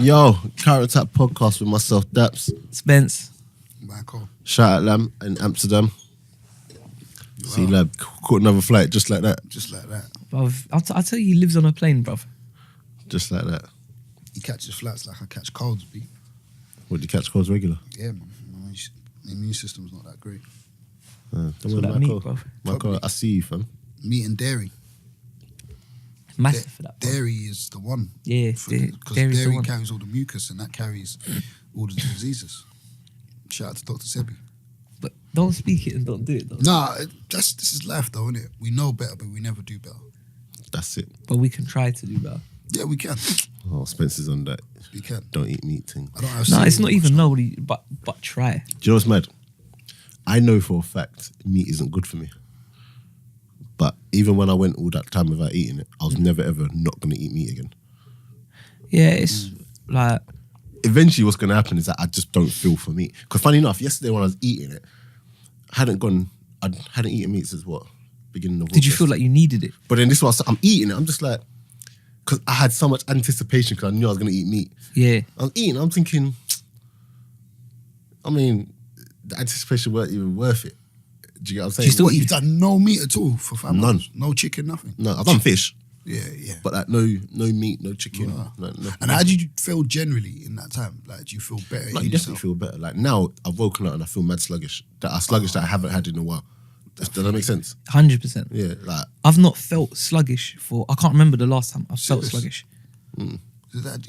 Yo, Carrot Tap podcast with myself, Daps. Spence. Michael. Shout out Lam in Amsterdam. Wow. See, lad, caught another flight just like that. Just like that. Bruv, I'll tell you, he lives on a plane, bruv. Just like that. He catches flights like I catch colds, B. What, do you catch colds regular? Yeah, man. My immune system's not that great. Don't That's worry, what that meat, Michael. bruv. Michael, I see you, fam. Meat and dairy. Massive for that, bruv. Dairy is the one. Yeah, Because dairy's the dairy one. carries all the mucus and that carries all the diseases. Shout out to Dr. Sebi. But don't speak it and don't do it, though. Nah, this is life though, isn't it? We know better, but we never do better. That's it. But we can try to do better. Yeah, we can. Oh, Spencer's on that. We can. Don't eat meat thing. I don't have No, it's cereal not even much, nobody, but try. Do you know what's mad? I know for a fact meat isn't good for me. But even when I went all that time without eating it, I was never ever not going to eat meat again. Yeah, it's like... Eventually what's going to happen is that I just don't feel for meat. Because funny enough, yesterday when I was eating it, I hadn't eaten meat since what? Beginning of Did you August. feel like you needed it? But then this was, I'm eating it, I'm just like, because I had so much anticipation because I knew I was going to eat meat. Yeah. I was eating, I'm thinking, I mean, the anticipation weren't even worth it. Do you get what I'm saying? You still What, eat? you've done no meat at all for family? None. No chicken, nothing? No, I've done fish, Yeah. but like no meat, no chicken. Wow. No. And how did you feel generally in that time? Like, do you feel better Like, in you definitely yourself? feel better. Like now, I've woken up and I feel mad sluggish. That that I haven't had in a while. Does that make sense? 100%. Yeah, like I've not felt sluggish for... I can't remember the last time I felt Serious? sluggish. Do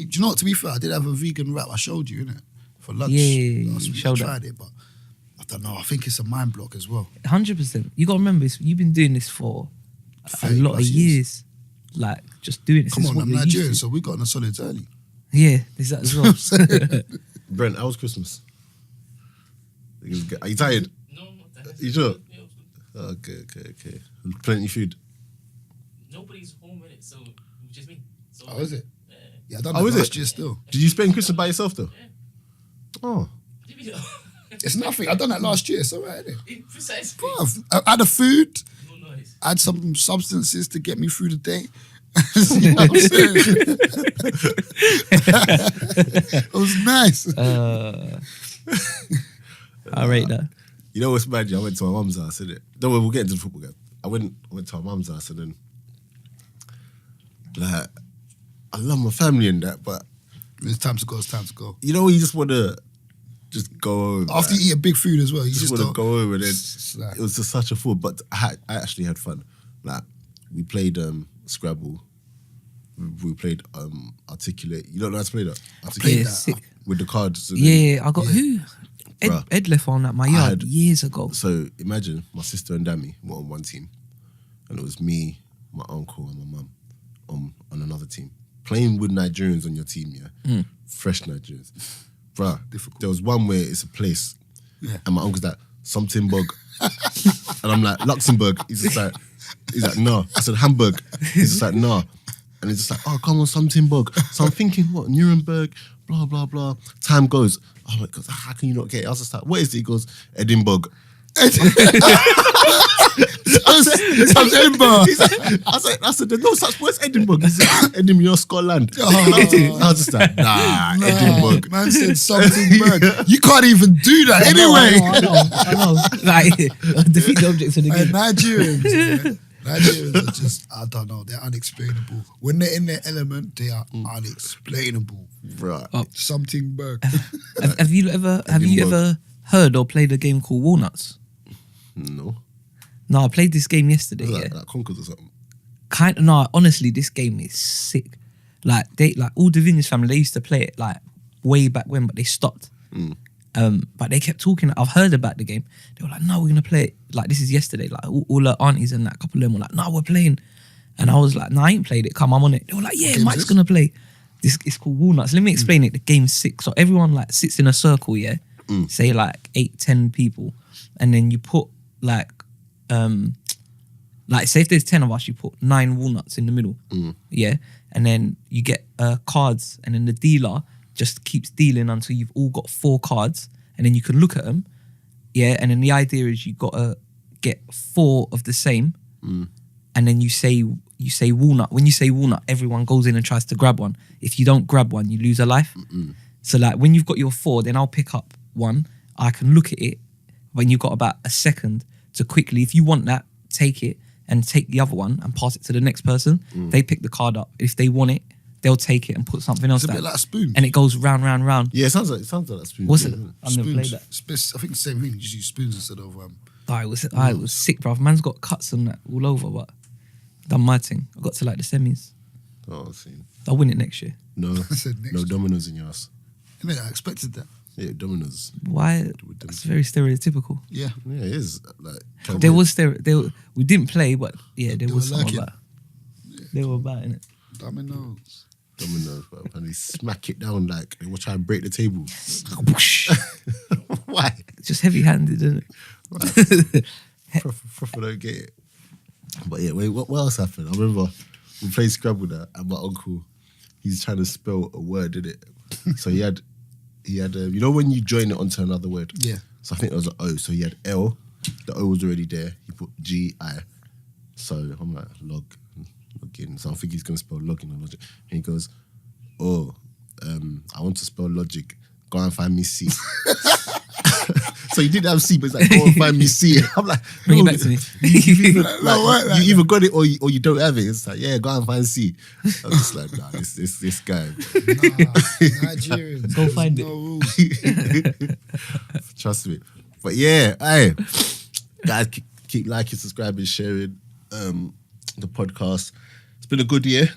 you know what, to be fair, I did have a vegan wrap I showed you, innit? For lunch Yeah, last you week. I showed that. tried it, but I don't know. I think it's a mind block as well. 100%. You got to remember, you've been doing this for a 30 lot of plus years. Like, just doing it Come since on, what I'm you're used Nigerian, to. so we got on a solid early. Yeah, there's that as well. Brent, how was Christmas? Are you tired? No, You sure? Yeah, it was good. Okay. Plenty of food. Nobody's home in it, so it was just me. So, Oh, is it? Yeah. Yeah, I done Oh, that is last it? year still. Did you spend Christmas by yourself though? Yeah. Oh, Did we- It's nothing. I done that last year. It's all right, innit? Precisely. Bruv, I had a food. No noise. I had some substances to get me through the day. You know what I'm saying? It was nice. I rate that. you know what's mad? I went to my mum's house, innit? Don't worry, we'll get into the football game. I went to my mum's house and then, like, I love my family and that, but It's time to go. It's time to go. you know when you just want to just go home. After you eat a big food as well, you just just want to don't. go home and then It's like- it was just such a fool. But I actually had fun. Like, we played Scrabble. We played Articulate. You don't know how to play that? Articulate. Yeah, that. sick. With the cards. and then- Yeah, I got who? Bruh. Ed left on at my yard had- years ago. So imagine my sister and Dammy were on one team, and it was me, my uncle, and my mum on another team. Playing with Nigerians on your team, yeah, fresh Nigerians, bruh. Difficult. There was one where it's a place, Yeah. and my uncle's like something bug, and I'm like Luxembourg. He's like no. I said Hamburg. He's just like no, and he's just like oh come on something bug. So I'm thinking what Nuremberg, blah blah blah. Time goes. Oh my God, how can you not get it? I was just like, what is it? He goes, Edinburgh. Edinburgh. I said, there's no such word as Edinburgh. He said, Edinburgh, Scotland. I was just like, nah, Edinburgh. Man said something bad. You can't even do that anyway. I know. Like, defeat the objects of the And game. Nigerians, man. Nigerians are just, I don't know, they're unexplainable. When they're in their element, they are unexplainable. Right. Something bug. Have you ever heard or played a game called Walnuts? No. No, I played this game yesterday. Was Yeah, that like Conquers or something? No, honestly, this game is sick. Like all the Vineyards family, they used to play it like way back when, but they stopped. But they kept talking. I've heard about the game. They were like, "No, we're gonna play it." Like this is yesterday. Like all her aunties and that couple of them were like, "No, we're playing." And I was like, "No, I ain't played it. Come, I'm on it." They were like, "Yeah, game Mike's is this? gonna play." It's called Walnuts. Let me explain it. The game's sick. So everyone like sits in a circle. Yeah, say like 8-10 people, and then you put like say if there's 10 of us, you put 9 walnuts in the middle. Yeah, and then you get cards, and then the dealer just keeps dealing until you've all got 4 cards, and then you can look at them. Yeah, and then the idea is you gotta get 4 of the same, and then you you say walnut. When you say walnut, everyone goes in and tries to grab one. If you don't grab one, you lose a life. So like when you've got your 4, then I'll pick up one. I can look at it when you've got about a second to quickly, if you want that, take it and take the other one and pass it to the next person. They pick the card up. If they want it, they'll take it and put something else It's a down. bit like a spoon. And it goes round, round, round. Yeah, it sounds like that spoon. What's it? Yeah. I've never played Spoons. that. I think the same thing. Just use spoons instead of. It was sick, bruv. Man's got cuts and that all over, but done my thing. I got to like the semis. Oh, see. I'll win it next year. No, I said next no year. dominoes in your house. I expected that. Yeah, dominoes. Why? That's very stereotypical. Yeah. Yeah, it is. Like, There was we didn't play, but yeah, there They was were something lurking. about. They were about in it. Dominoes. dominoes, bro, and they smack it down like they will try and break the table. Why? It's just heavy-handed, isn't it? Proper don't get it. But yeah, wait, what else happened? I remember we played Scrabble there, and my uncle, he's trying to spell a word, did it? So he had you know when you join it onto another word? Yeah. So I think it was an O. So he had L, the O was already there. He put G-I. So I'm like, log in. So I think he's gonna spell login or logic. And he goes, oh, I want to spell logic. Go and find me C. So he didn't have C, but he's like, go and find me C. I'm like, Bring it no, back to me. you either got it or you don't have it. It's like, yeah, go and find C. I'm just like, nah, this guy. Nigerians. Go find There's it. no rules. Trust me. But yeah, hey, guys, keep liking, subscribing, sharing the podcast. It's been a good year.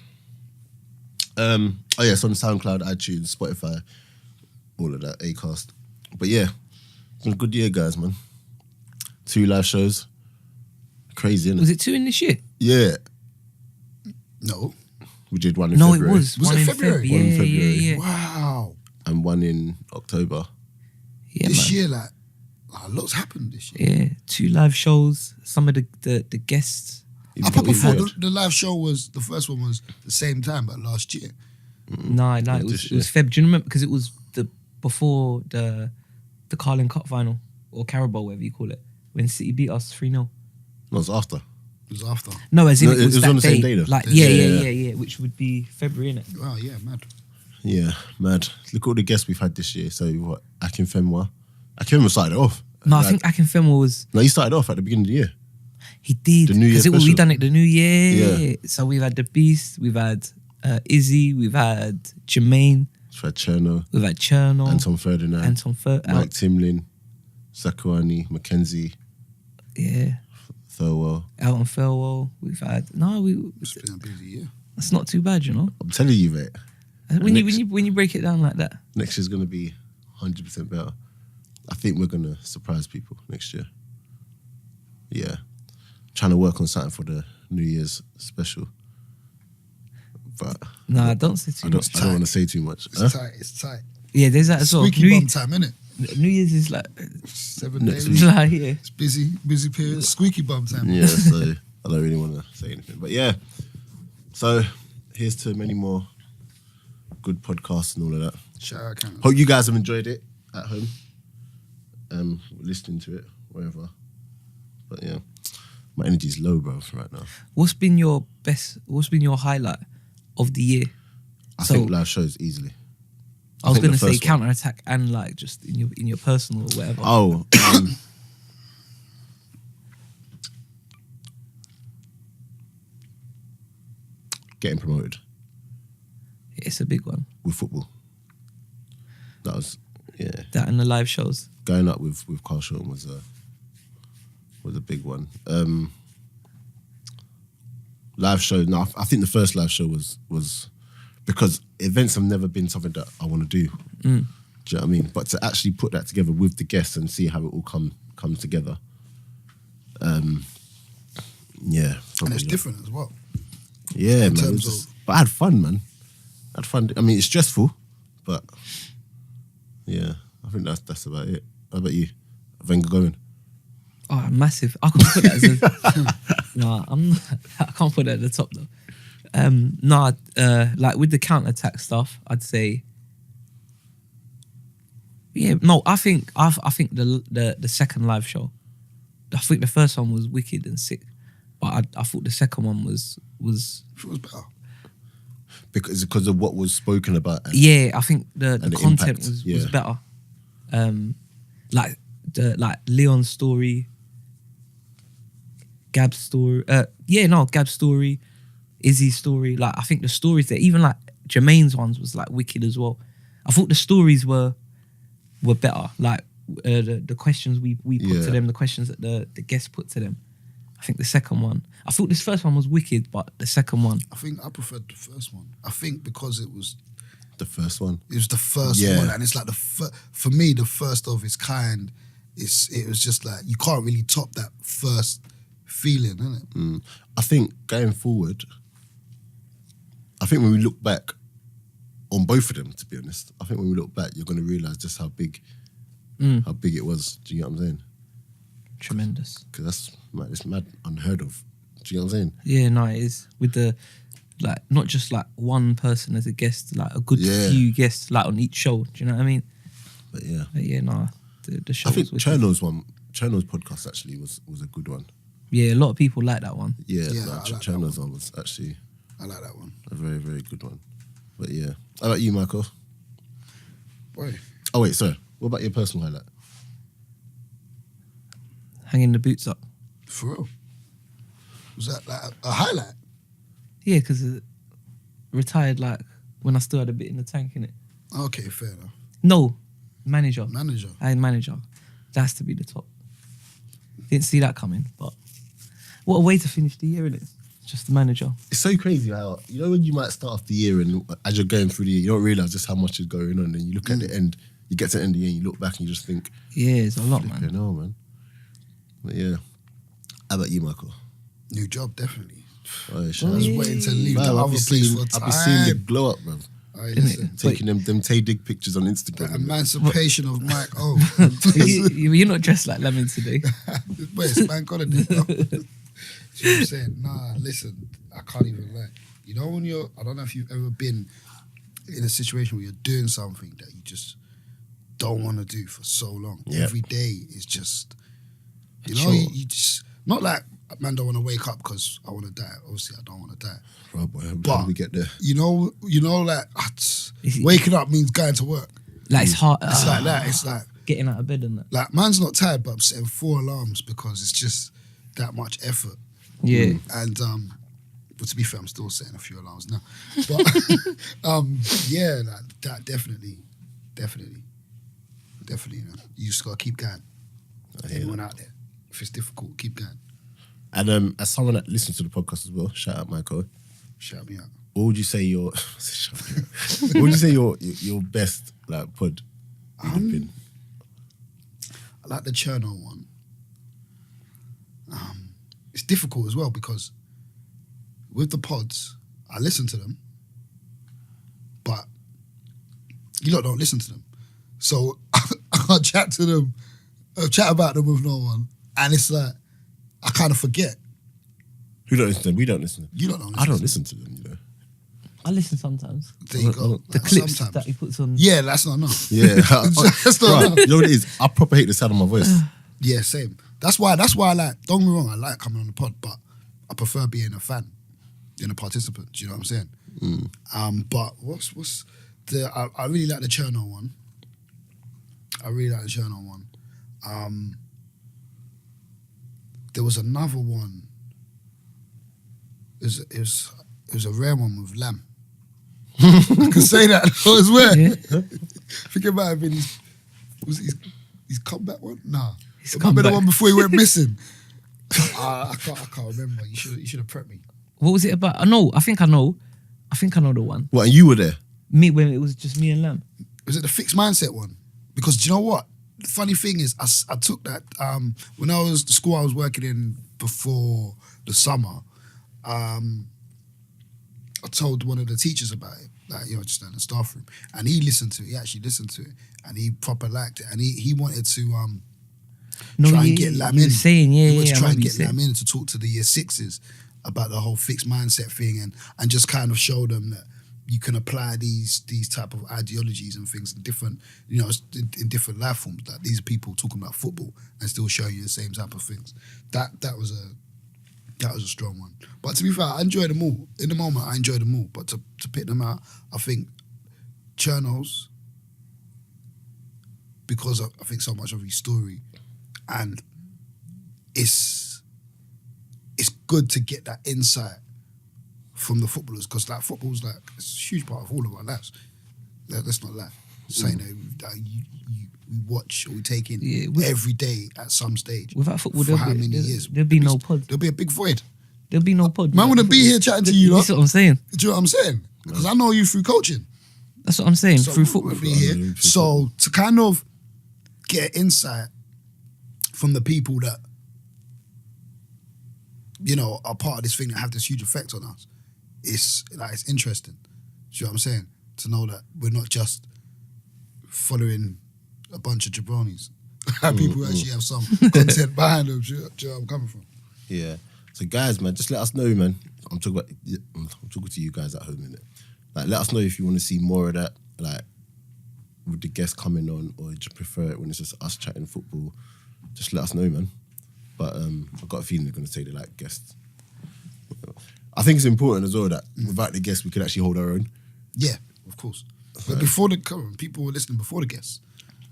Oh yeah, it's on SoundCloud, iTunes, Spotify, all of that, Acast. But yeah, it's been a good year, guys, man. 2 live shows. Crazy, innit? Was it 2 in this year? Yeah. No. We did one in No, February. it was. Was one it in February? Yeah, One in February. yeah. Wow. And one in October. Yeah, This man. year, like, a lot's happened this year. Yeah, 2 live shows. Some of the guests. I thought before Yeah. the live show was, the first one was the same time, but last year. No, it was Feb. Do you remember? Because it was before the Carling Cup final or Carabao, whatever you call it, when City beat us 3-0. No, it was after. It was after. No, as in No, it was that on the day. same day, though. Like Yeah. yeah, which would be February, innit? Wow, yeah, mad. Yeah, mad. Look at all the guests we've had this year. So what? Akinfenwa started it off. No, I Like- think Akinfenwa was. No, he started off at the beginning of the year. He did The New Year because we special. done it the New Year. Yeah. So we've had the Beast, we've had Izzy, we've had Jermaine, We've had Cherno, we've had Cherno, Anton Ferdinand, Anton Mike Timlin, Sakuani, Mackenzie, yeah, Thurwell. Elton Farewell. We've had It's been a busy year. That's not too bad, you know. I'm telling you, mate. When next- you break it down like that, Next year's gonna be 100% better. I think we're gonna surprise people next year. Yeah, trying to work on something for the New Year's special, but nah, don't say I too much. don't want to say too much. It's Huh? tight. It's tight. Yeah, there's that as well. Squeaky bum time, innit? New Year's is like 7 Next days. week. like yeah. It's busy period. Squeaky bum time. Yeah, so I don't really want to say anything, but yeah. So here's to many more good podcasts and all of that. Shout out, Cam. Hope you guys have enjoyed it at home, listening to it wherever. But yeah, my energy's low, bro, right now. What's been your highlight of the year? I So- think live shows easily. I was think gonna the say first one. counter attack and like just in your personal or whatever. Oh, getting promoted It's a big one. with football. That was, yeah. That and the live shows. Going up with Carl Shorten was a big one. Live show. No, I think the first live show was because events have never been something that I want to do. Do you know what I mean? But to actually put that together with the guests and see how it all comes together. Yeah, And it's different as well. Yeah, man. terms But I had fun, man. I had fun. I mean, it's stressful, but yeah, I think that's about it. How about you? Wenger going? Oh, massive! I can't put that as a. No, I can't put that at the top though. Like with the counter attack stuff, I'd say. Yeah, no, I think the second live show. I think the first one was wicked and sick. But I thought the second one was It was better. because of what was spoken about. And yeah. I think the the content impact, was yeah. better. Like Leon's story, Gab's story. Gab's story, Izzy's story. Like I think the stories there, even like Jermaine's ones was like wicked as well. I thought the stories were better. Like the questions we put to them, the questions that the guests put to them. I think the second one. I thought this first one was wicked, but the second one. I think I preferred the first one. I think because it was the first one. the first Yeah. one, and it's like for me the first of its kind. It was just like you can't really top that first feeling, innit? I think going forward, I think when we look back on both of them, to be honest, I think when we look back, you're going to realise just how big it was. Do you get what I'm saying? Tremendous. Because it's mad, unheard of. Do you get what I'm saying? Yeah, no, it is. With the, like, not just like one person as a guest, like a good Yeah. few guests like on each show. Do you know what I mean? But yeah. But yeah, no, the show I think was wicked. Cherno's podcast actually was a good one. Yeah, a lot of people like that one. Yeah, Yeah, like I like that Cherno's one was actually I like that one. a very, very good one. But yeah. How about you, Michael? Boy, Oh wait, sorry. What about your personal highlight? Hanging the boots up. for real. Was that like a highlight? Yeah, because retired like when I still had a bit in the tank, innit? Okay, fair enough. No, manager. Manager. I had manager. That has to be the top. Didn't see that coming, but what a way to finish the year, innit? Just the manager. It's so crazy how, you know, when you might start off the year and as you're going through the year, you don't realise just how much is going on. And you look at the end, you get to the end of the year and you look back and you just think, Yeah, it's a lot, flipping man. hell, man. But yeah. How about you, Michael? New job, definitely. Oh, yeah, I shout was out. waiting to leave Man, the I'll other be place seeing, for I'll be seeing the time. glow up, man. Alright, listen. Taking them Tay Dig pictures on Instagram. The emancipation of Mike O. You're not dressed like Lamin today. Wait, it's bank holiday, bro. See what I'm saying? Nah, listen, I can't even lie. You know when I don't know if you've ever been in a situation where you're doing something that you just don't want to do for so long. Yeah. Every day is just, you know, Sure. you just, not like, man, don't want to wake up because I want to die. Obviously, I don't want to die. Right, boy, how But- do we get there? You know, like, waking up means going to work. Like it's hard. It's like that. It's like, Getting out of bed and that. like, man's not tired, but I'm setting 4 alarms because it's just that much effort. Yeah. And but to be fair, I'm still setting a few alarms now. But yeah, that definitely. Man. You just gotta keep going. I hear Anyone out there, if it's difficult, keep going. And as someone that listens to the podcast as well, shout out Michael. Shout me out. What would you say your what would you say your best like pod would have been? I like the Cherno one. It's difficult as well because with the pods, I listen to them, but you lot don't listen to them. So I can't chat to them, chat about them with no one. And it's like, I kind of forget. Who don't listen to them? We don't listen to them. You lot don't listen I don't to listen to them, you know. I listen sometimes. them. There you go. The Like, clips sometimes. that he puts on. Yeah, that's not enough. Yeah. That's not Right, enough. you know what it is? I proper hate the sound of my voice. Yeah, same. That's why I like, don't get me wrong, I like coming on the pod, but I prefer being a fan than a participant. Do you know what I'm saying? But what's the I really like the Cherno one. There was another one. It was a rare one with Lam. I can say that. I was rare. Yeah. I think it might have been his comeback one. Nah, His it might have been the comeback. one before he went missing. I can't remember. You should have prepped me. What was it about? I think I know the one. What, and you were there? Me when it was just me and Lam. Was it the fixed mindset one? Because do you know what? The funny thing is, I took that when I was the school I was working in before the summer. I told one of the teachers about it, like, you know, just in the staff room, and he listened to it. He actually listened to it, and he proper liked it, and he wanted to try and get Lamin. You were saying, He was I trying remember to you get saying. Lamin to talk to the year sixes about the whole fixed mindset thing, and just kind of show them that you can apply these type of ideologies and things in different, you know, in different life forms. Like these people talking about football and still showing you the same type of things. That was That was a strong one. But to be fair, I enjoy them all. In the moment, I enjoy them all. But to pick them out, I think Cherno's, because I think so much of his story, and it's good to get that insight from the footballers, because like football's like it's a huge part of all of our lives. Let's not lie. Saying that we watch or we take in every day at some stage. Without football, for how many years? There'll be no pod. There'll be a big void. There'll be no pod. Man wouldn't be here chatting to you. That's what I'm saying. Do you know what I'm saying? Because I know you through coaching. That's what I'm saying. So Through we football. wouldn't be here. So to kind of get insight from the people that, you know, are part of this thing that have this huge effect on us, it's interesting. Do you know what I'm saying? To know that we're not just following a bunch of jabronis. People who actually have some content behind them. Do you know where I'm coming from? Yeah. So guys, man, just let us know, man. I'm talking to you guys at home, innit? Like, let us know if you want to see more of that, like with the guests coming on, or you just prefer it when it's just us chatting football. Just let us know, man. But I've got a feeling they're going to say they like guests. I think it's important as well that without the guests, we could actually hold our own. Yeah, of course. But before people were listening before the guests.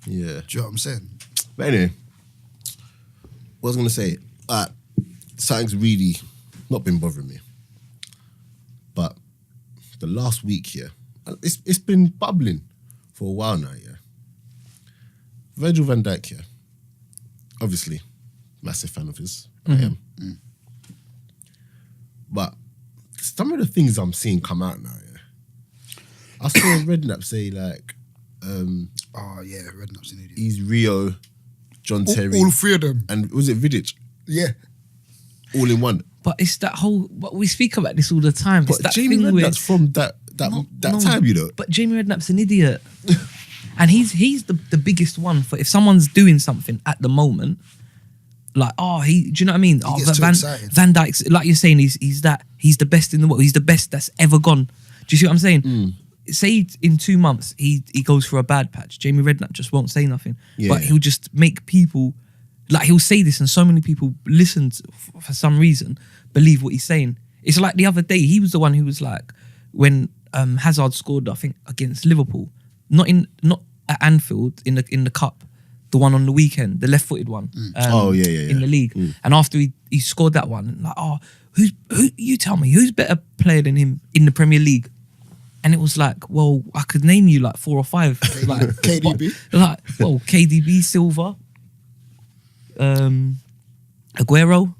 Yeah. Do you know what I'm saying? But anyway, what I was going to say, something's really not been bothering me. But the last week here, it's been bubbling for a while now, yeah. Virjil Van Dijk here, obviously, massive fan of his. I am. But some of the things I'm seeing come out now, yeah. I saw Redknapp say like, oh yeah, Redknapp's an idiot. he's Rio, John Terry, All three of them. and was it Vidic? Yeah. All in one. But it's that whole. But we speak about this all the time. It's But that Jamie thing where. Redknapp's from that No, time, you know. But Jamie Redknapp's an idiot, and he's the biggest one for if someone's doing something at the moment. Like, do you know what I mean? gets too excited. Van Dijk's, like you're saying, he's the best in the world. He's the best that's ever gone. Do you see what I'm saying? Say in 2 months he goes for a bad patch. Jamie Redknapp just won't say nothing, but he'll just make people, like he'll say this and so many people listen for some reason, believe what he's saying. It's like the other day, he was the one who was like, when Hazard scored, I think against Liverpool, not at Anfield in the cup, the one on the weekend, the left-footed one. In the league. And after he scored that one, like, who you tell me who's better player than him in the Premier League? And it was like, well, I could name you like 4 or 5. Like KDB? KDB, Silva, Aguero.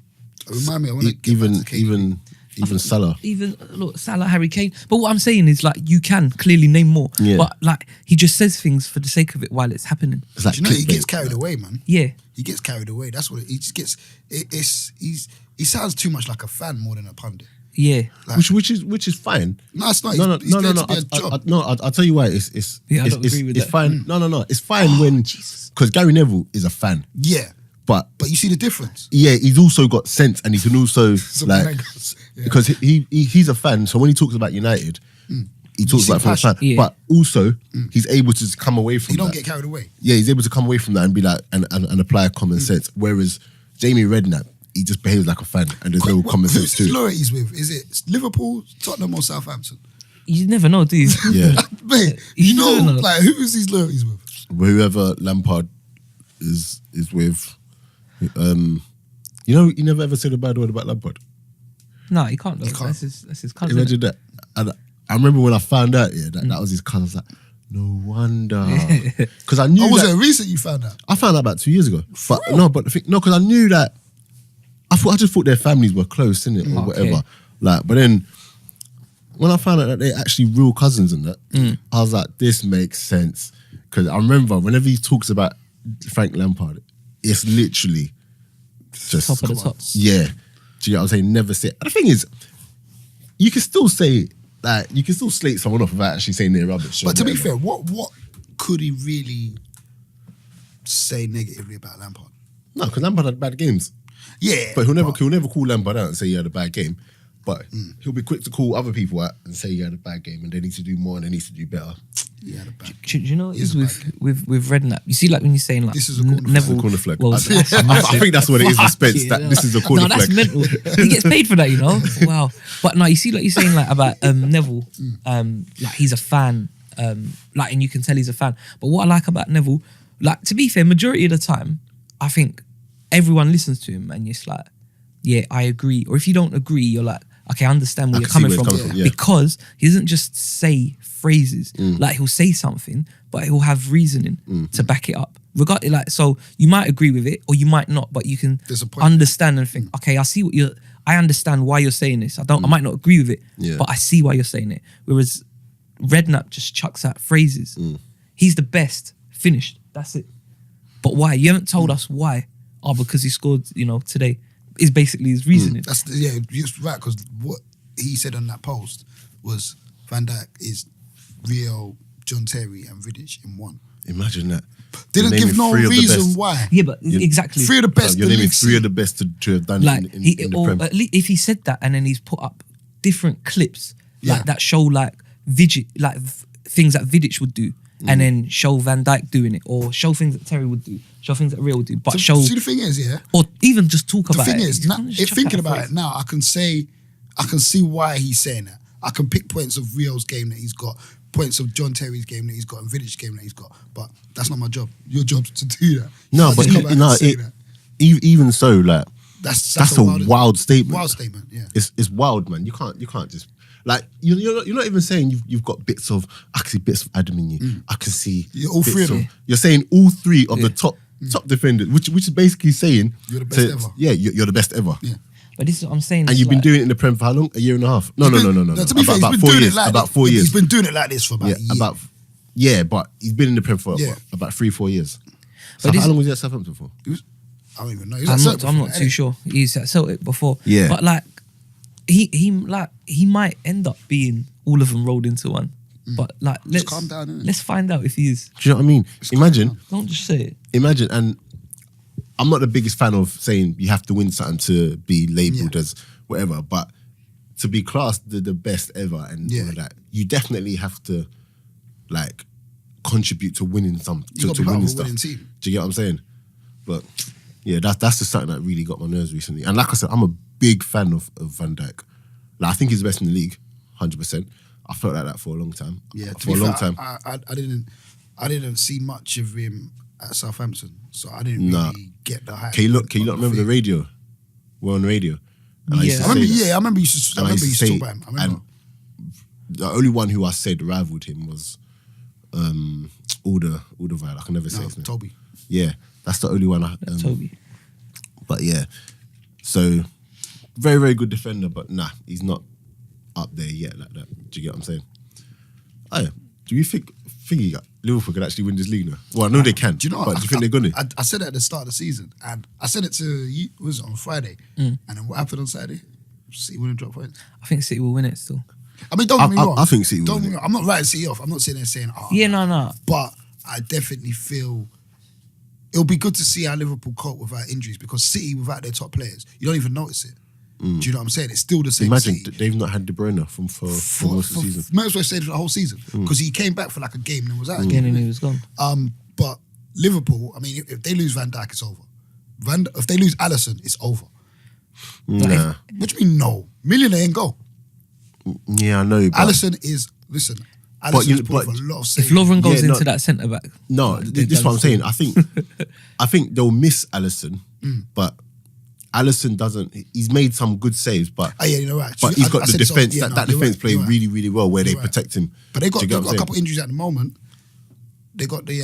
Remind me, I want to get back to KDB. Even Salah. Even look, Salah, Harry Kane. But what I'm saying is, like, you can clearly name more. Yeah. But like, he just says things for the sake of it while it's happening. It's like Do you know he clickbait. gets carried away, man? Yeah. He gets carried away. That's what he just gets. He sounds too much like a fan more than a pundit. Yeah. Like, which is fine. no, it's not. No. He's there to be a job. I'll tell you why. It's I don't agree with it's that. fine. No. It's fine when because Gary Neville is a fan, Yeah, but but you see the difference. yeah, he's also got sense, and he can also like Yeah. because he's a fan. So when he talks about United, he talks see about it from a fan. passion. Yeah. But also he's able to come away from You don't that. get carried away. Yeah, he's able to come away from that and be like and apply common sense. Whereas Jamie Redknapp, he just behaves like a fan, and there's no common sense Who's to his it. loyalties with? Is it Liverpool, Tottenham, or Southampton? You never know, do you? Yeah, Mate, You you know, never know. like who is his loyalties with? whoever Lampard is with. You know, you never ever said a bad word about Lampard. No, he can't though. He can't. That's his cousin. Imagine that. And I remember when I found out, that was his cousin. I was like, no wonder, because I knew. Or was that, it recent you found out? I found out about 2 years ago. But because I knew that. I just thought their families were close, innit, or Okay. whatever. Like, but then when I found out that they're actually real cousins and that, I was like, this makes sense. Because I remember whenever he talks about Frank Lampard, it's literally just Top of the top. Yeah. Do you know what I'm saying? Never say. And the thing is, you can still say that, you can still slate someone off without actually saying they're rubbish. or But to be whatever. fair, what could he really say negatively about Lampard? No, because Lampard had bad games. Yeah, But he'll never call Lampard out and say he had a bad game. but he'll be quick to call other people out and say you had a bad game and they need to do more and they need to do better. He had a bad game. Do you know what it is He has a bad with Redknapp? You see, like when you're saying like This is a corner flag. Neville, Corner flag. Well, I think that's what it is with Spence. That this is a corner no, flag. that's mental. He gets paid for that, you know. Wow. But no, you see, like you're saying like about Neville, like he's a fan, like, and you can tell he's a fan. But what I like about Neville, like to be fair, majority of the time, I think everyone listens to him, and it's like, yeah, I agree. Or if you don't agree, you're like, okay, I understand where I you're can see coming where from, it's coming from, yeah. because he doesn't just say phrases. Like he'll say something, but he'll have reasoning to back it up. Regardless, like, so you might agree with it or you might not, but you can There's a point. understand and think, okay, I understand why you're saying this. I might not agree with it, Yeah. but I see why you're saying it. Whereas Redknapp just chucks out phrases. He's the best. Finished. That's it. But why? You haven't told us why. Oh, because he scored, today. Is basically his reasoning. You're right, because what he said on that post was Van Dijk is Rio, John Terry and Vidic in one. Imagine that. Didn't You're give naming no three of the reason best. why. Yeah, but exactly. Three of the best. You're the naming league three of seen. the best to have done Like in the or Prem. at least if he said that and then he's put up different clips Yeah. like that show like Vidic, like things that Vidic would do, and then show Van Dijk doing it, or show things that Terry would do, show things that Rio would do, but So, show, see, the thing is, yeah, or even just talk the about thing it. is, You now, can't just if chuck thinking out a about phrase. it now, I can see why he's saying that. I can pick points of Rio's game that he's got, points of John Terry's game that he's got, and Vidic's game that he's got. But that's not my job. Your job's to do that. No, I but just come out and say that. even so, like That's a wild statement. Wild statement, yeah. It's wild, man. You can't just like you're not even saying you've got bits of. I can see bits of Adam in you. I can see You're all bits three of them. You're saying all three of the top defenders, which is basically saying You're the best ever. Yeah, you're the best ever. Yeah. But this is what I'm saying. And it's you've been like- doing it in the Prem for how long? A year and a half? No. To be fair, About he's been 4 doing years. it like About this. 4 years. He's been doing it like this for about a year. But he's been in the Prem for Yeah. about 3-4 years. So But how this- long was he at Southampton for? I don't even know. I'm not too sure. He's at Celtic before. Yeah. But like he might end up being all of them rolled into one. But like let's calm down, innit? let's find out if he is. Do you know what I mean? Imagine, Don't just say it. and I'm not the biggest fan of saying you have to win something to be labelled as whatever, but to be classed the best ever and all of that, you definitely have to like contribute to winning some You got to to be part winning of a stuff. winning team. Do you get what I'm saying? But yeah, that's just something that really got my nerves recently. And like I said, I'm a big fan of Van Dijk. Like I think he's the best in the league, 100%. I felt like that for a long time. Yeah, to for be a long fair, time. I didn't see much of him at Southampton, so I didn't Nah. really get the hype. Can you not remember the radio? We're on the radio. And Yeah. used to I remember. say that. Yeah, I remember you used to. I And remember you used used to say talk about him. I it. remember. And the only one who I said rivaled him was Alderweireld. I can never say his name. Toby. Yeah, that's the only one. Toby. But yeah, so very, very good defender, but nah, he's not up there yet like that. Do you get what I'm saying? Oh, yeah. Do you think Liverpool could actually win this league now? Well, I know they can. Do you know but what? do you think they're gonna? I said it at the start of the season, and I said it to you. Was it on Friday? And then what happened on Saturday? City wouldn't drop points. I think City will win it still. I mean, don't get me wrong. I think City will Don't win get me it. wrong. I'm not writing City off. I'm not sitting there saying, "Oh, Yeah, no. But I definitely feel it'll be good to see how Liverpool cope without injuries, because City without their top players, you don't even notice it. Do you know what I'm saying? It's still the same. Imagine City. they've not had De Bruyne for most of the season. Might as well say for the whole season, because he came back for like a game and then was out Again, again. and he was gone. But Liverpool, I mean, if they lose Van Dijk, it's over. If they lose Alisson, it's over. Nah. What do you mean no? Millionaire ain't go. Yeah, I know. But Alisson is Alisson's put but for a lot of If saves. Lovren goes Yeah, no. into that centre back, no, this is what I'm saying. I think they'll miss Alisson, but Alisson doesn't. He's made some good saves, but Oh, yeah, you're right. but he's got I the said it's defense. over. Yeah, that no, you're defense right, play you're right. really, really well where they You're right. protect him. But they Do got you get what I'm a couple injuries at the moment. They got the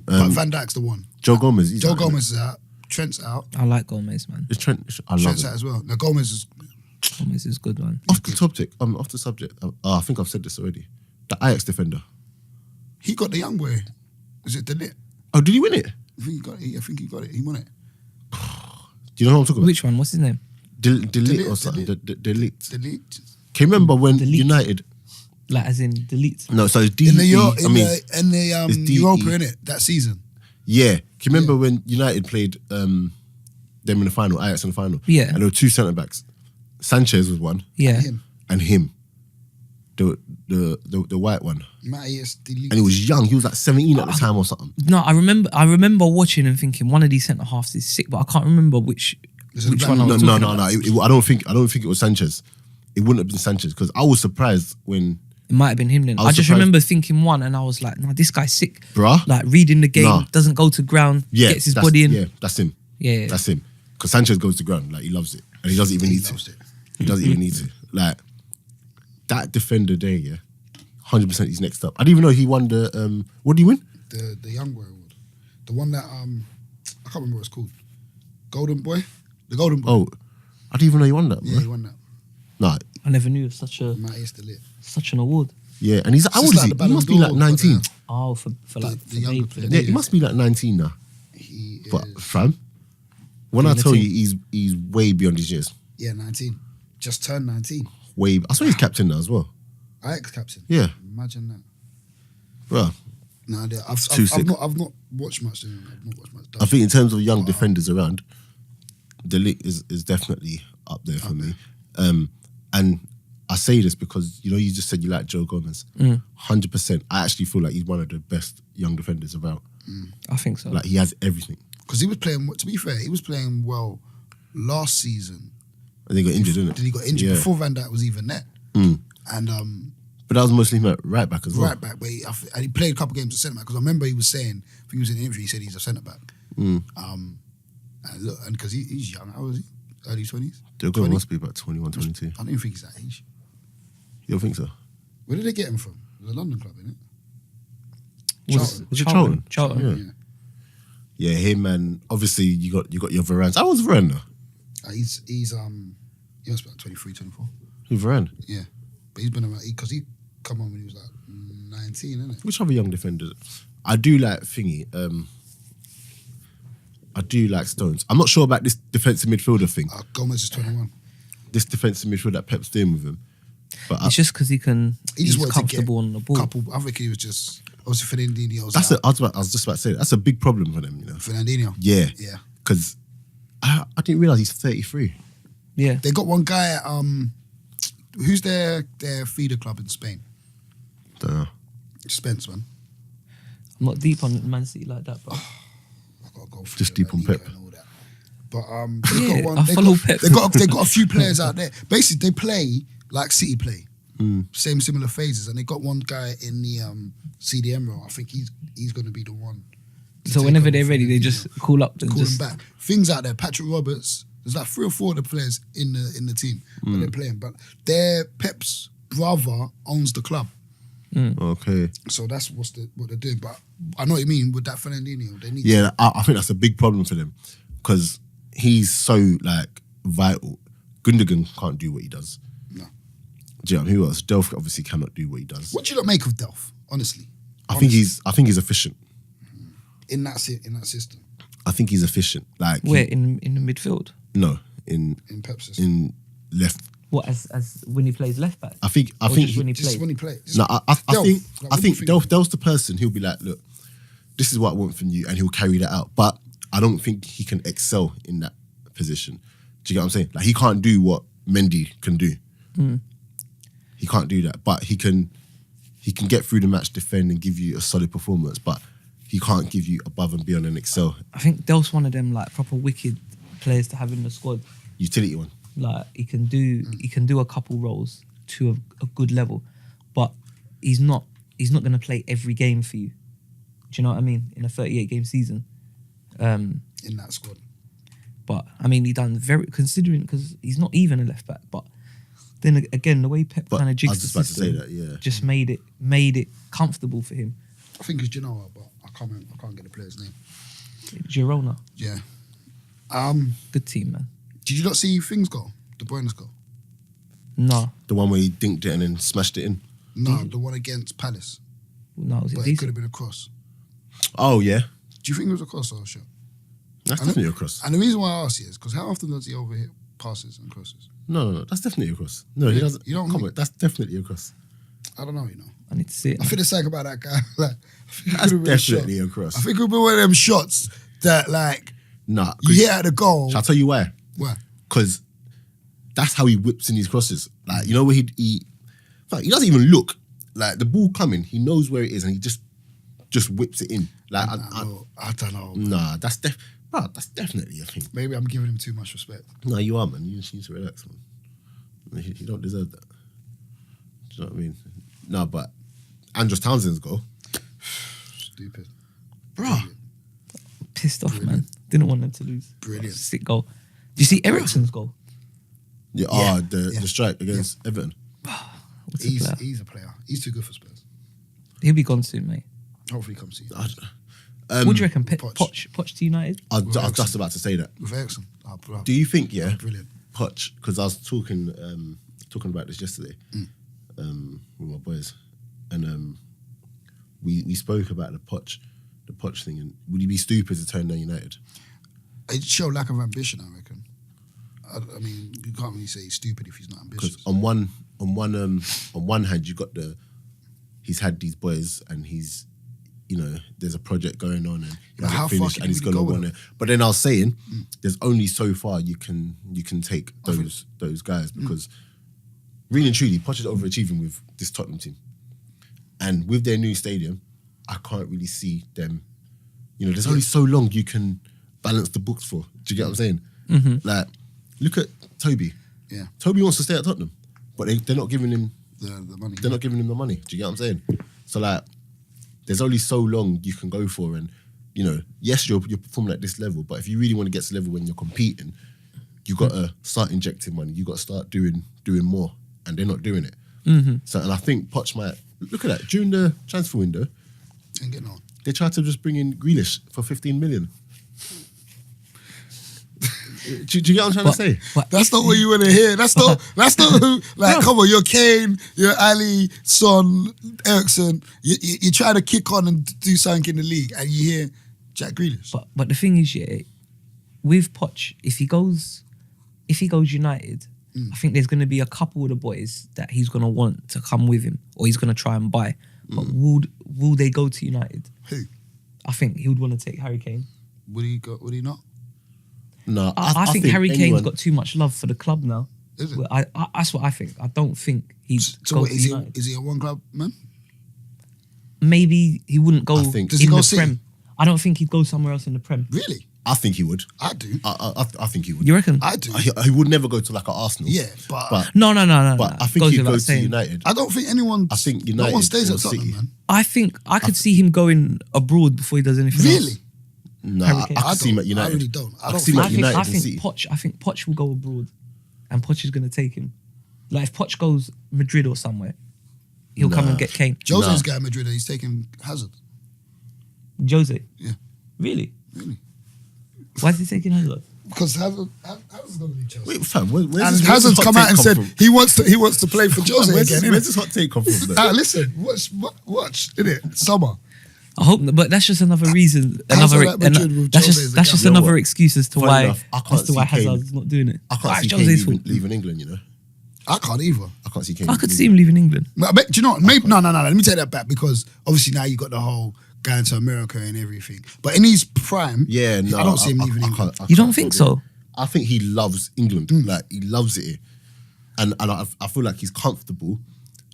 but Van Dijk's the one. Joe Gomez. He's Joe out, Gomez is out. Trent's out. I like Gomez, man. Is Trent? I love Trent's him. out as well. Now Gomez is. Gomez is good, man. Off the topic, off the subject. I think I've said this already. The Ajax defender. He got the young boy. Is it Delit? Oh, did he win it? I think he got it. I think he got it. He won it. Do you know what I'm talking about? Which one? What's his name? Delete or something. Delete. Delit. Can you remember when Delete. United? Like, as in delete. No, so it's D. In the it's DE. Europa, innit? That season. Yeah. Can you remember when United played them in the final, Ajax in the final. Yeah. And there were two centre backs. Sanchez was one, Yeah. Him. and him, the white one, Matthias De Ligt. and he was young. He was like 17 at the time or something. No, I remember watching and thinking one of these centre halves is sick, but I can't remember which Is it the one I black was No, talking about. I don't think it was Sanchez. It wouldn't have been Sanchez because I was surprised when, It might have been him then. I I was just surprised. remember thinking one, and I was like, "No, this guy's sick." bruh. Like reading the game, Nah. doesn't go to ground, Yeah, gets his that's- body in. Yeah, that's him. Yeah. That's him. Because Sanchez goes to ground, like he loves it, and he doesn't even need to. loves it. He doesn't even need to. Like that defender there, yeah, 100% he's next up. I didn't even know he won the. What did he win? The young boy award. The one that I can't remember what it's called. Golden Boy? The Golden Boy. Oh, I didn't even know he won that. Yeah, Bro. he won that. Nah, I never knew it was Matthias De Ligt. such an award. yeah, and he's how It's old just is like he? the He must be Ballon like d'Or, 19. but, Oh, for like the for younger babe player. Yeah, he must be like 19 now. He But is, fam, when In I the tell team. you he's way beyond his years. 19. Just turned 19. Way. I saw he's captain now as well. Ajax captain. Yeah, Imagine that. bro. No, Too sick. I've not watched much. I've not watched much. I think in terms of young defenders around, De Ligt is definitely up there for me. And I say this because you just said you like Joe Gomez. 100%. I actually feel like he's one of the best young defenders about. I think so. Like he has everything. Because he was playing. To be fair, he was playing well last season. And he got injured, didn't it? Then he got injured Yeah. before Van Dijk was even there. And But that was mostly him at right back as well. right back, but and he played a couple games at centre back. Because I remember he was saying, I think he was in the interview, he said he's a centre back. And look, and because he's young, how old is he? Early 20s? Joe Gomez must be about 21, 22. I don't even think he's that age. You don't think so? Where did they get him from? It was a London club, innit? Was it Charlton? Charlton. Yeah. Yeah, him and obviously you got your Varane. How was Varane though? He's he must be like 23, 24. Who Varane? Yeah, but he's been around because he come on when he was like 19, innit? Which other young defenders? I do like Thingy. I do like Stones. I'm not sure about this defensive midfielder thing. Gomez is 21. This defensive midfielder that Pep's doing with him. But It's just because He he's just wanted comfortable to on the ball. I think he was just obviously Fernandinho. I was just about to say that's a big problem for them, Fernandinho. Yeah, Yeah. because I didn't realize he's 33. Yeah. They got one guy at who's their feeder club in Spain? Don't know. Spence, man. I'm not deep on Man City like that, but I gotta go through Just the deep on Liga Pep. and all that. But they Yeah, got one. I follow Pep. They got a few players out there. Basically, they play like City play, same similar phases, and they got one guy in the CDM role. I think he's going to be the one. to so take whenever over they're ready, they Fernandinho. just call up and call just him back. Things out there. Patrick Roberts. There's like 3 or 4 of the players in the team that they're playing, but their Pep's brother owns the club, Okay. so that's what they're doing. But I know what you mean with that Fernandinho. They need Yeah, I think that's a big problem for them because he's so like vital. Gundogan can't do what he does. No. Do you know who else? Delph obviously cannot do what he does. What do you not make of Delph? Honestly, I think he's efficient. in that system I think he's efficient. Like where in the midfield. no in Pep's system. in left. What as when he plays left back? I think Or just when he Just plays. when he plays. No, I Delph, think like, I what do you think Delph's the person. He'll be like, look, this is what I want from you, and he'll carry that out. But I don't think he can excel in that position. Do you get what I'm saying? Like he can't do what Mendy can do. He can't do that, but he can get through the match, defend, and give you a solid performance. But he can't give you above and beyond and excel. I think Del's one of them like proper wicked players to have in the squad. Utility one. Like he can do a couple roles to a good level, but he's not going to play every game for you. Do you know what I mean? In a 38 game season. in that squad. But I mean, he done very considering because he's not even a left back. But then again, the way Pep But kind of I jigs was the just about to say system that. Yeah. just made it comfortable for him. I think it's Genoa, but I can't get the player's name. Girona, Yeah. good team, man. Did you not see things go? De Bruyne's goal? No, The one where he dinked it and then smashed it in. No, the one against Palace. was it But it could decent? have been a cross. Oh yeah, Do you think it was a cross or a shot? that's And definitely a cross. And the reason why I ask you is because how often does he overhit passes and crosses? No, that's definitely a cross. No, he doesn't. You don't Come think- on, that's definitely a cross. I don't know, I need to see it. I think the something about that guy. Like, I think it That's could have been a shot. definitely a cross. I think it would be one of them shots that, like, Nah. You hit at the goal. Shall I tell you why? Why? Because that's how he whips in his crosses. Like, you know where he doesn't even look. Like, the ball coming, he knows where it is and he just whips it in. Like, I don't know. Nah, that's definitely a thing. Maybe I'm giving him too much respect. No, you are, man. You just need to relax, man. You don't deserve that. Do you know what I mean? No, but Andros Townsend's goal. Stupid. Bruh. Pissed off, man. Didn't want them to lose. Brilliant. Sick goal. Do you see Eriksen's goal? Yeah, the strike against Everton. What's a player? He's a player. He's too good for Spurs. He'll be gone soon, mate. Hopefully he comes to you. What do you reckon? Poch. Poch to United? I was just about to say that. With Ericsson. Do you think, yeah, Brilliant. Poch, because I was talking about this yesterday with my boys, and we spoke about the Poch thing, and would he be stupid to turn down United? It showed lack of ambition, I reckon. I mean, you can't really say he's stupid if he's not ambitious. Because on one hand, you got he's had these boys, and he's, you know, there's a project going on, and he But how hasn't far finished, can and he he's really gonna go with want it. But then I was saying, there's only so far you can take those guys, because really and truly, Poch is overachieving with this Tottenham team, and with their new stadium, I can't really see them. You know, there's only so long you can balance the books for. Do you get what I'm saying? Mm-hmm. Like, look at Toby. Yeah. Toby wants to stay at Tottenham, but they're not giving him The money. they're not giving him the money. Do you get what I'm saying? So, like, there's only so long you can go for, and, you know, yes, you're performing at this level, but if you really want to get to the level when you're competing, you got to start injecting money. You got to start doing more, and they're not doing it. Mm-hmm. So, and I think Poch might look at that during the transfer window. Ain't getting on. They tried to just bring in Grealish for 15 million. do you get what I'm trying to say? But That's not what you want to hear. That's not who. Like, come on, you're Kane, you're Ali, Son, Ericsson. You try to kick on and do something in the league, and you hear Jack Grealish. But the thing is, yeah, with Poch, if he goes United, I think there's going to be a couple of the boys that he's going to want to come with him, or he's going to try and buy. But will they go to United? Who? I think he would want to take Harry Kane. Would he go? Would he not? No, I think Harry Kane's got too much love for the club now. Is it? Well, that's what I think. I don't think he'd So go what, to is United. he a one club man? Maybe he wouldn't go I think- Does he in go the City? Prem. I don't think he'd go somewhere else in the Prem. Really? I think he would. I do. I think he would. You reckon? I do. He would never go to like an Arsenal. Yeah, but No. But I think he'd go to United. I don't think anyone. I think no United one stays or at Tottenham, City. man. I think I could see him going abroad before he does anything Really? else. No, Harry I Kane. can see him at I United. really don't. I I don't can see him think. at United I and City. think Poch will go abroad, and Poch is going to take him. Like if Poch goes Madrid or somewhere, he'll come Nah. and get Kane. Jose's guy at Madrid, he's taking Hazard. Jose. Yeah. Really? Really? Why is he taking Hazard? Because Hazard's going to be Chelsea. Wait, fam, where's And this Hazard's hot come take out and come said from? he wants to play for Jose Where's again. this hot take come from? though? Listen, watch, innit? Summer. I hope, but that's just another reason. Hazard at Madrid with That's Jose just as a that's just captain. another You know what? excuse as to Funny why enough, I can't as to why see Kane- Hazard's not doing it. I can't Ah, see Jose's Kane fault. leaving England, you know. I can't either. I can't see Kane. I could see him leaving England. But do you know what? Maybe no. Let me take that back because obviously now you got the whole going to America and everything. But in his prime, Yeah, no. I don't see him leaving I England. can't- You don't can't think see it. so? I think he loves England. Like, he loves it here. And I feel like he's comfortable.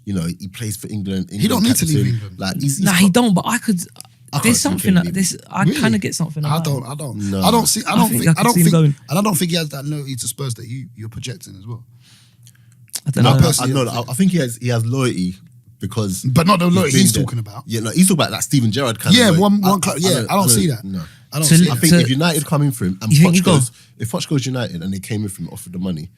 You know, he plays for England. He don't need to leave captain. England. Like, he's Nah, he don't. But I could. can't There's see something Kane that leaving. this. I Really? kind of get something. I about don't. him. I don't. No. I don't see. I I don't think think. I could I don't see him think. going. And I don't think he has that loyalty to Spurs that you're projecting as well. I don't No, know. personally, I think he has loyalty because. But not the loyalty he's been there. talking about. Yeah, no, he's talking about that Steven Gerrard kind Yeah, of. one loyalty. club. Yeah, I don't see that. No. I don't So see I that. think So- if United come in for him and You think Poch he'd go? goes, if Poch goes United and they came in for him, offered the money,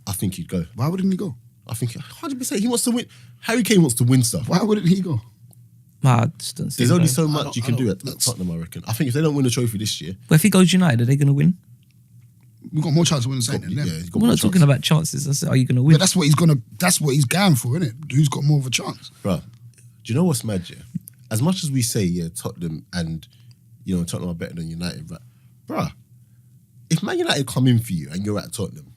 I think he'd go. Why wouldn't he go? I think 100%. He wants to win. Harry Kane wants to win stuff. Why wouldn't he go? Nah, I just don't see There's him only going. so I much don't- you I can do don't- at Tottenham, I reckon. I think if they don't win the trophy this year, But if he goes United, are they going to win? We've got more chance of winning something than them. yeah, he's got We're more not talking chance. about chances. I said, are you going to win? But that's what he's gonna. That's what he's going for, isn't it? Who's got more of a chance? Bro, do you know what's mad, yeah? As much as we say, yeah, Tottenham and, you know, Tottenham are better than United, but, bro, if Man United come in for you and you're at Tottenham,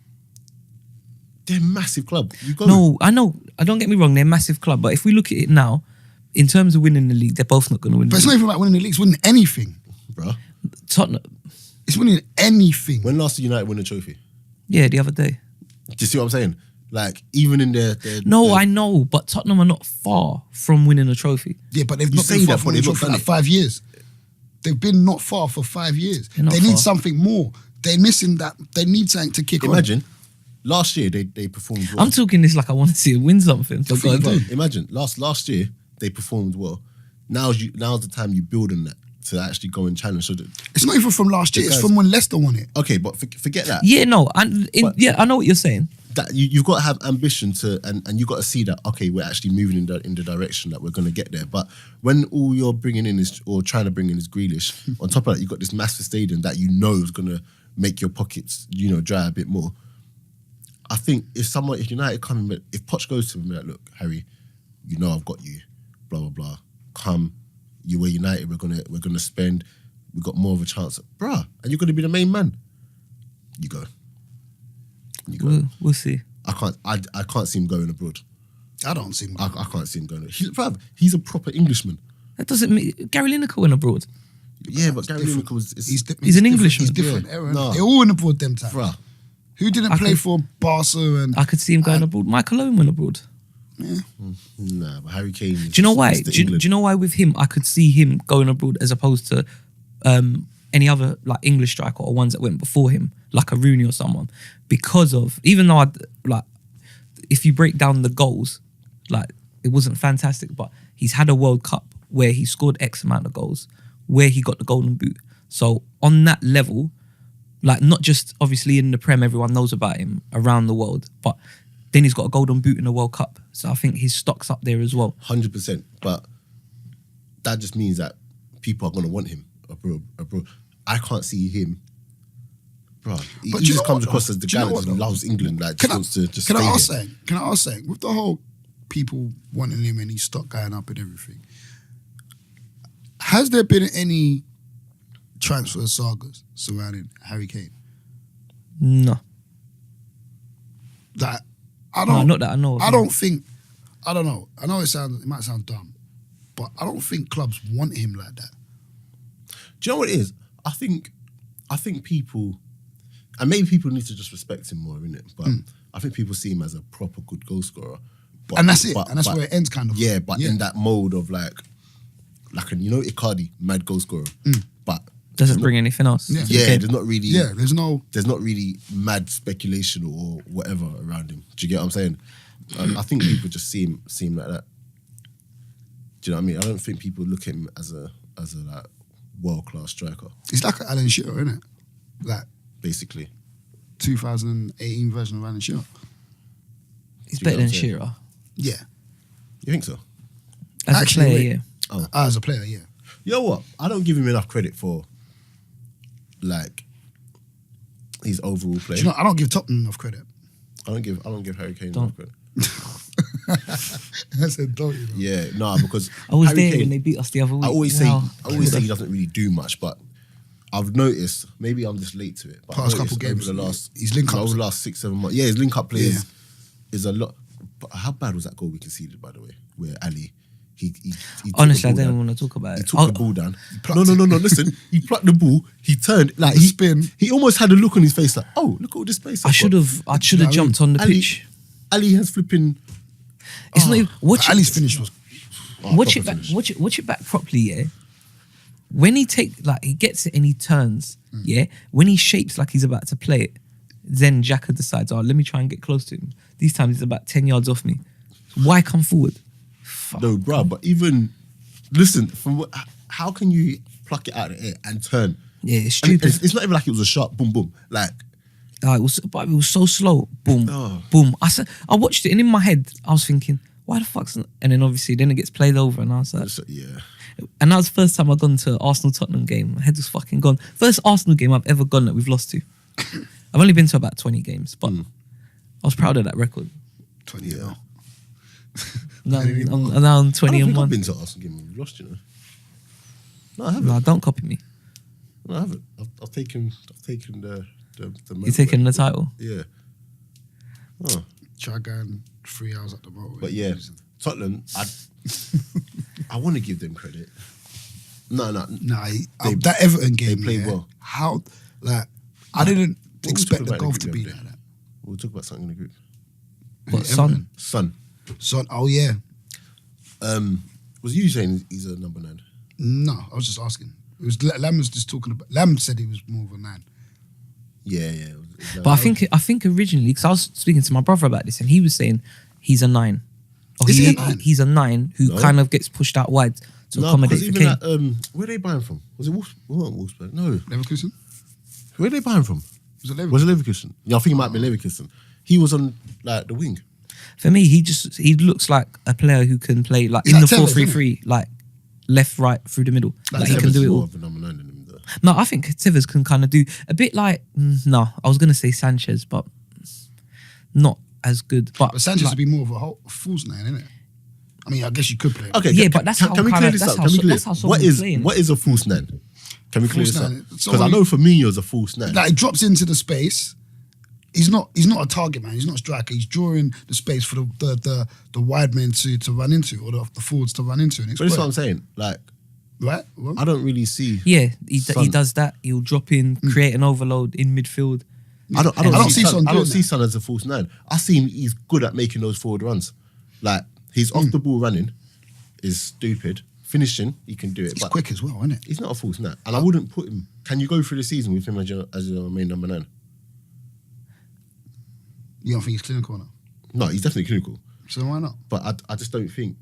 they're a massive club. You go. No, I know. Don't get me wrong. They're a massive club. But if we look at it now, in terms of winning the league, they're both not going to win But the it's not league. even about winning the league. It's winning anything. Bro. Tottenham. It's winning anything. When last did United win a trophy? Yeah, the other day. Do you see what I'm saying? Like, even in their No, I know, but Tottenham are not far from winning a trophy. Yeah, but they've You not say been far that, from but the they've not trophy for done like it. 5 years. They've been not far for 5 years. They're not They need far. something more. They're missing that. They need something to kick Imagine, last year they performed well. I'm talking this like I want to see him win something. For God's Bro, sake. imagine, last year they performed well. Now's the time you build on that to actually go and challenge. So on. It's not even from last year. It's guys- from when Leicester won it. okay, but forget that. Yeah, no, and But- yeah, I know what you're saying. That you've got to have ambition to, and you've got to see that, okay, we're actually moving in the direction that we're going to get there. But when all you're bringing in is, or trying to bring in is Grealish, on top of that, you've got this massive stadium that you know is going to make your pockets, dry a bit more. I think if United come in, if Poch goes to him and be like, look, Harry, I've got you, blah, blah, blah, come, we're United, we're gonna spend, we've got more of a chance, bruh, and you're going to be the main man. You go. We'll see. I can't see him going abroad. I don't see him. I can't see him going. He's a proper Englishman. That doesn't mean Gary Lineker went abroad. Yeah, but Gary different. Lineker was. He's He's an different. Englishman. He's different Yeah. era. No. They're all in abroad them time. Bruh. Who didn't I play could- for Barca and I could see him going abroad. Michael Owen went abroad. Nah, but Harry Kane. Do you know why? Mr. Do you know why with him I could see him going abroad as opposed to any other like English striker or ones that went before him, like a Rooney or someone? Because of, even though if you break down the goals, like it wasn't fantastic, but he's had a World Cup where he scored X amount of goals, where he got the Golden Boot. So on that level, like not just obviously in the Prem, everyone knows about him around the world, but then he's got a Golden Boot in the World Cup. So I think his stock's up there as well. 100%. But that just means that people are going to want him abroad. I can't see him. Bro, he But you just know comes what, across though? as the Do you guy know that what, though? loves England. Like, Can just wants to just can stay I ask here. something? Can I ask something? With the whole people wanting him and his stock going up and everything, has there been any transfer sagas surrounding Harry Kane? No. That I No, don't. not that I know of, I no. don't think. I don't know. I know it might sound dumb, but I don't think clubs want him like that. Do you know what it is? I think people, and maybe people need to just respect him more, innit? But I think people see him as a proper good goal scorer. But, And that's it. but- And that's but- where it ends, kind of. Yeah, but in that mode of like Icardi, mad goal scorer. But Doesn't bring anything else. Yeah. to the yeah, game. there's not really there's no. mad speculation or whatever around him. Do you get what I'm saying? I think people just see him like that. Do you know what I mean? I don't think people look at him as a like world-class striker, He's like an Alan Shearer, isn't it? Like basically. 2018 version of Alan Shearer. He's Do you better get than what I'm saying? Shearer. Yeah. You think so? As Actually, a player, wait. yeah. As a player, yeah. You know what? I don't give him enough credit for like his overall play. Do you know, I don't give Tottenham enough credit. I don't give Harry Kane Don't. enough credit. I said, don't you know? Yeah, no, because I was Harry there Kane, when they beat us the other week. I always Wow. say he doesn't really do much, but I've noticed, maybe I'm just late to it, but Past I've couple noticed games, his link-ups. over the last 6-7 months. Yeah, his link up play Yeah. is a lot. But how bad was that goal we conceded, by the way, where Ali he took Honestly, I the ball don't down. want to talk about He it. took Oh, the ball down. plucked No. Listen, he plucked the ball. He turned like he Spin. He almost had a look on his face like, oh, look at all this space. I should have jumped on the Ali, pitch. Ali has flipping. It's not even watch Ali's it. finish was. Watch it proper back. finish. Watch it back properly. Yeah. When he he gets it and he turns. Yeah. When he shapes like he's about to play it, then Xhaka decides, oh, let me try and get close to him. These times he's about 10 yards off me. Why come forward? Fuck. No, bro, but even listen, how can you pluck it out of the air and turn? Yeah, it's And stupid. it's not even like it was a shot, boom, boom. Like, It was so slow. Boom, Oh. boom. I watched it and in my head I was thinking, why the fuck's not? And then obviously then it gets played over and I was like, yeah. and that was the first time I'd gone to Arsenal Tottenham game. My head was fucking gone. First Arsenal game I've ever gone that we've lost to. I've only been to about 20 games, but I was proud of that record. 20 years old. Now I'm 20 I don't and think I've 1. been to Arsenal game and we've lost, you know. No, I haven't. No, don't copy me. No, I haven't. I've taken the You're taking the title. Yeah. Oh. Try going 3 hours at the motorway. But yeah, Tottenham, I want to give them credit. No. Nah, that Everton game, played yeah, well. How, Like, I didn't What we expect talking the about in golf the to group be the other like day? that. We'll talk about something in the group. What, Son? Son. So, oh yeah. Was you saying he's a number 9? No, I was just asking. It was Lam was just talking about. Lam said he was more of a 9. Yeah. But I think originally, because I was speaking to my brother about this, and he was saying he's a 9. Or Is he a 9? He's a 9 who No. kind of gets pushed out wide to no, accommodate because for even Kane. that, where are they buying from? Was it Wolfsburg? No. Leverkusen? Where are they buying from? Was it Leverkusen? Was it Leverkusen? Yeah, I think it might be Leverkusen. He was on like the wing. For me, he looks like a player who can play like He's in like the Tevez, 4-3-3, like left, right, through the middle. Like he Tevez can do is it more all. of a number 9 than him, though. No, I think Tevez can kind of do a bit like no, I was gonna say Sanchez, but not as good. But Sanchez like, would be more of a false 9, isn't it? I mean, I guess you could play him. Okay, Yeah, but that's how can we kinda- clear this that's up? how Can we so- clear that's how what someone's is playing. what is a false 9? Can we clear False this up? nine, Because I know Firmino's a false 9. Like, he drops into the space. He's not a target man. He's not a striker. He's drawing the space for the wide men to run into, or the forwards to run into and But that's what I'm exploit. saying. Like, Right? Well, I don't really see. yeah, he Son. does that. He'll drop in, create an overload in midfield. I don't see see Son Son. I don't doing see that. Son as a false 9. I see him. He's good at making those forward runs. Like he's off the ball running is stupid. Finishing, he can do it. he's But quick as well, isn't it? he's not a false 9. And I wouldn't put him. Can you go through the season with him as your main number 9? You don't think he's clinical enough? No, he's definitely clinical. So why not? But I just don't think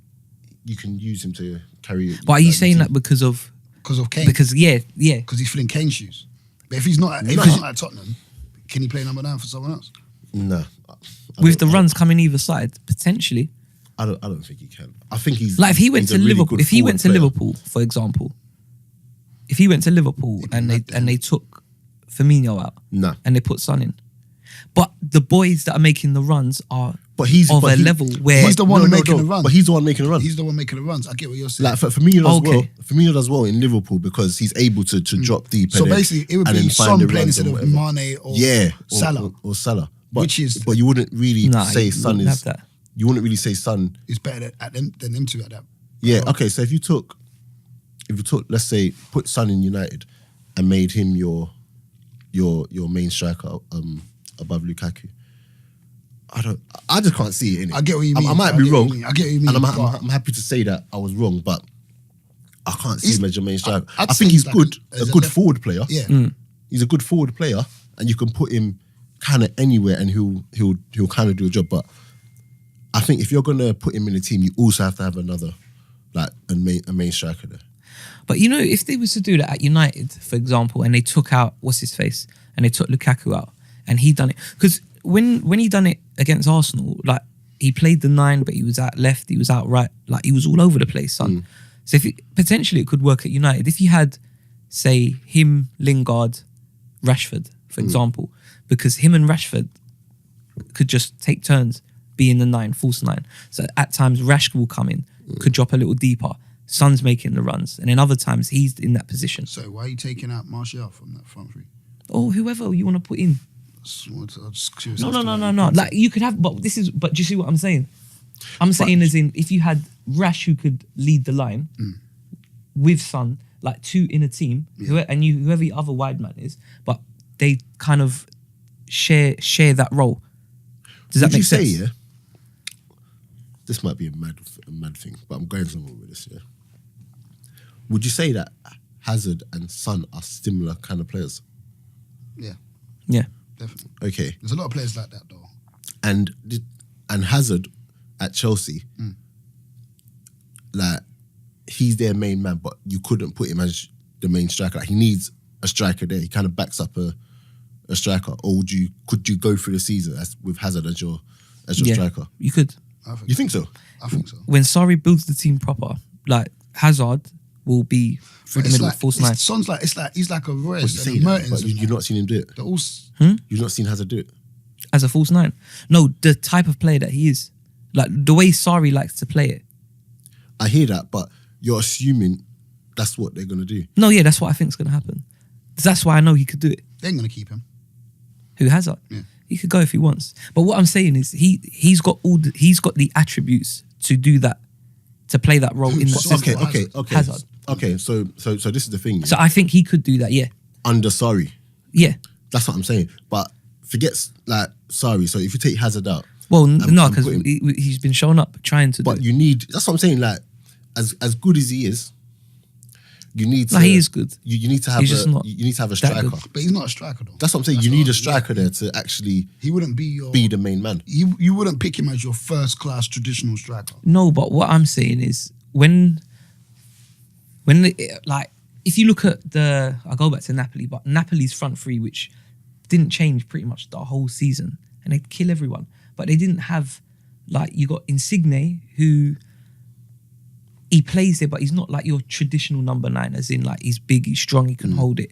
you can use him to carry. But are you like, the saying team. that because of Because of Kane. because yeah, Because he's filling Kane's shoes. But if he's not No. at Tottenham, can he play number 9 for someone else? No. with the runs coming either side potentially. I don't think he can. I think he's Like if he went he's to a really Liverpool, good if he forward went to player. Liverpool, for example, if he went to Liverpool and they took Firmino out Nah. and they put Son in, but the boys that are making the runs are But he's of but a he- level where He's the one making the run. But he's the one making the run. He's the one making the runs. I get what you're saying. Like Firmino does Okay. well. Firmino does well in Liverpool because he's able to drop deep. So and then- basically, it would and be then find Son the playing runs instead and of whatever. Mane or Yeah, Salah. or Salah. But, Which is- but you wouldn't really Nah, say you Son wouldn't is. have that. You wouldn't really say Son. He's better than them two at that. Yeah. Okay. So if you took, let's say, put Son in United, and made him your main striker above Lukaku. I just can't see it in it. I get what you mean. I might I be get what wrong. you mean. I get what you mean, And but- I'm happy to say that I was wrong, but I can't see him as your main striker. I'd I say think he's like good, as a good left- forward player. Yeah. He's a good forward player, and you can put him kind of anywhere, and he'll kind of do a job. But I think if you're gonna put him in a team, you also have to have another, like a main striker there. But you know, if they was to do that at United, for example, and they took out what's his face, and they took Lukaku out, and he done it because when he done it against Arsenal, like he played the 9, but he was out left, he was out right, like he was all over the place, son. So if potentially it could work at United if you had, say, him, Lingard, Rashford, for example, because him and Rashford could just take turns being the 9, false 9. So at times Rashford will come in, could drop a little deeper. Son's making the runs, and then other times he's in that position. So why are you taking out Martial from that front three? Or whoever you want to put in. I'm just curious. No. as to why you No. picked Like you could have, but do you see what I'm saying? I'm saying as in if you had Rash who could lead the line with Son, like 2 in a team, whoever the other wide man is, but they kind of share that role. Does that Would you make sense? say, yeah? This might be a mad thing, but I'm going somewhere with this, yeah. Would you say that Hazard and Son are similar kind of players? Yeah, Yeah. definitely. Okay. There's a lot of players like that though. And Hazard at Chelsea, like he's their main man, but you couldn't put him as the main striker. Like, he needs a striker there. He kind of backs up a striker. Or could you go through the season with Hazard as your striker? You could. You think so? I think so. When Sarri builds the team proper, like Hazard will be through the It's middle, like, false 9. Son's like he's like a But you Royce say and a that, Mertens. but and you've not seen him do it. they're all You've not seen Hazard do it. As a false 9. No, the type of player that he is. Like the way Sarri likes to play it. I hear that, but you're assuming that's what they're gonna do. No, yeah, that's what I think is going to happen. That's why I know he could do it. they ain't gonna keep him. Who Hazard? Yeah. He could go if he wants. But what I'm saying is he's got the attributes to do that, to play that role in that So- system. Okay. Hazard. Okay, so this is the thing. So I think he could do that, yeah. Under Sarri, Yeah. That's what I'm saying. But forgets like sorry. So if you take Hazard out, Well, no, and because put him- he's been showing up trying to do but it. you need. That's what I'm saying. Like as good as he is, you need to. No, he is good. You need to have He's just not you need to have a that striker. good. But he's not a striker though. That's what I'm saying. That's You what need I- a striker there to actually He wouldn't be your. be the main man. You wouldn't pick him as your first class traditional striker. No, but what I'm saying is when like if you look at I'll go back to Napoli, but Napoli's front three, which didn't change pretty much the whole season, and they'd kill everyone, but they didn't have like you got Insigne who he plays there, but he's not like your traditional number 9, as in like he's big, he's strong, he can hold it.